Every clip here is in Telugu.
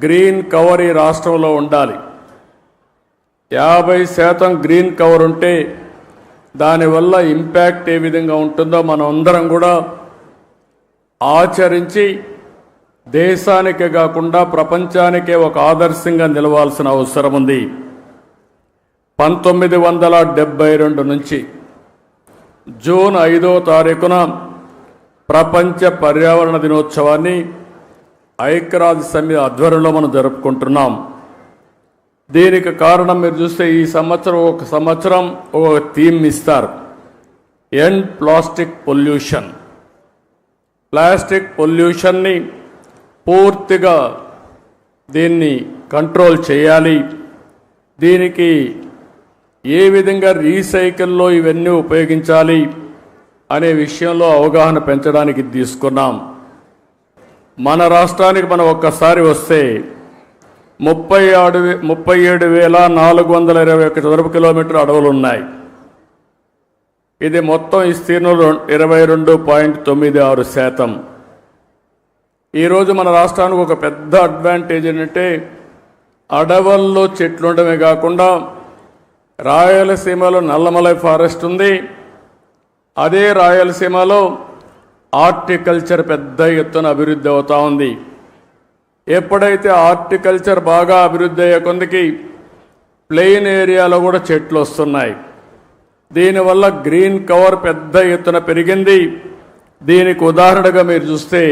గ్రీన్ కవర్ ఈ రాష్ట్రంలో ఉండాలి. 50% గ్రీన్ కవర్ ఉంటే దానివల్ల ఇంపాక్ట్ ఏ విధంగా ఉంటుందో మనం అందరం కూడా ఆచరించి దేశానికే కాకుండా ప్రపంచానికే ఒక ఆదర్శంగా నిలవాల్సిన అవసరం ఉంది. 1972 నుంచి జూన్ 5వ తారీఖున ప్రపంచ పర్యావరణ దినోత్సవాన్ని ఐక్యరాజ్య సమితి ఆధ్వర్యంలో మనం జరుపుకుంటున్నాం. దీనికి కారణం మీరు చూస్తే ఈ సంవత్సరం ఒక సంవత్సరం ఒక థీమ్ ఇస్తారు, ఎండ్ ప్లాస్టిక్ పొల్యూషన్. ప్లాస్టిక్ పొల్యూషన్ని పూర్తిగా దీన్ని కంట్రోల్ చేయాలి. దీనికి ఏ విధంగా రీసైకిల్లో ఇవన్నీ ఉపయోగించాలి అనే విషయంలో అవగాహన పెంచడానికి తీసుకున్నాం. మన రాష్ట్రానికి మనం ఒక్కసారి వస్తే 37,421 చదరపు కిలోమీటర్ల అడవులు ఉన్నాయి. ఇది మొత్తం విస్తీర్ణంలో 22.96%. ఈరోజు మన రాష్ట్రానికి ఒక పెద్ద అడ్వాంటేజ్ ఏంటంటే అడవుల్లో చెట్లు ఉండడమే కాకుండా రాయలసీమలో నల్లమలై ఫారెస్ట్ ఉంది. అదే రాయలసీమలో హార్టికల్చర్ పెద్ద ఎత్తున అభివృద్ధి అవుతూ ఉంది. ఎప్పుడైతే హార్టికల్చర్ బాగా అభివృద్ధి అయ్యే కొందికి ప్లెయిన్ ఏరియాలో కూడా చెట్లు వస్తున్నాయి. దీనివల్ల గ్రీన్ కవర్ పెద్ద ఎత్తున పెరిగింది. దీనికి ఉదాహరణగా మీరు చూస్తే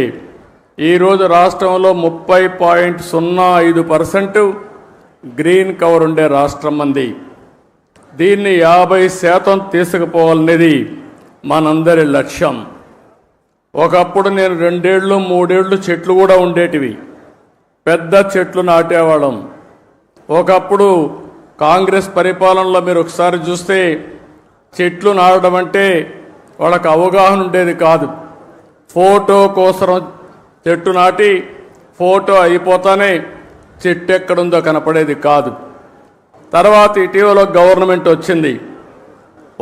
ఈరోజు రాష్ట్రంలో 30.05% గ్రీన్ కవర్ ఉండే రాష్ట్రం మంది. దీన్ని 50% తీసుకుపోవాలనేది మనందరి లక్ష్యం. ఒకప్పుడు నేను 2 ఏళ్ళు 3 ఏళ్ళు చెట్లు కూడా ఉండేటివి, పెద్ద చెట్లు నాటేవాళ్ళం. ఒకప్పుడు కాంగ్రెస్ పరిపాలనలో మీరు ఒకసారి చూస్తే చెట్లు నాటడం అంటే వాళ్ళకి అవగాహన ఉండేది కాదు. ఫోటో కోసం చెట్టు నాటి ఫోటో అయిపోతానే చెట్టు ఎక్కడుందో కనపడేది కాదు. తర్వాత ఇటీవల గవర్నమెంట్ వచ్చింది,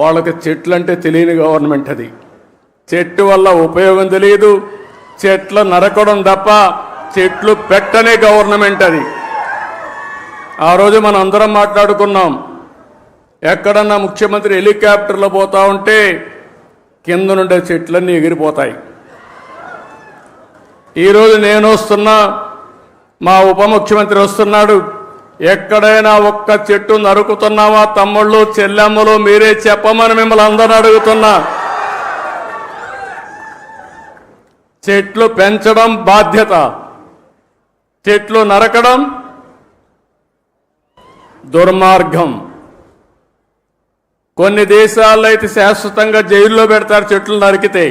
వాళ్ళకి చెట్లు అంటే తెలియని గవర్నమెంట్ అది. చెట్టు వల్ల ఉపయోగం తెలియదు, చెట్లు నరకడం తప్ప చెట్లు పెట్టనే గవర్నమెంట్ అది. ఆ రోజు మనం అందరం మాట్లాడుకున్నాం, ఎక్కడన్నా ముఖ్యమంత్రి హెలికాప్టర్లో పోతా ఉంటే కింద నుండే చెట్లన్నీ ఎగిరిపోతాయి. ఈరోజు నేను వస్తున్నా, మా ఉప ముఖ్యమంత్రి వస్తున్నాడు, ఎక్కడైనా ఒక్క చెట్టు నరుకుతున్నావా తమ్ముళ్ళు చెల్లెమ్మలు మీరే చెప్పమని మిమ్మల్ని అందరూ అడుగుతున్నా. చెట్లు పెంచడం బాధ్యత, చెట్లు నరకడం దుర్మార్గం. కొన్ని దేశాల్లో అయితే శాశ్వతంగా జైల్లో పెడతారు చెట్లు నరికితే.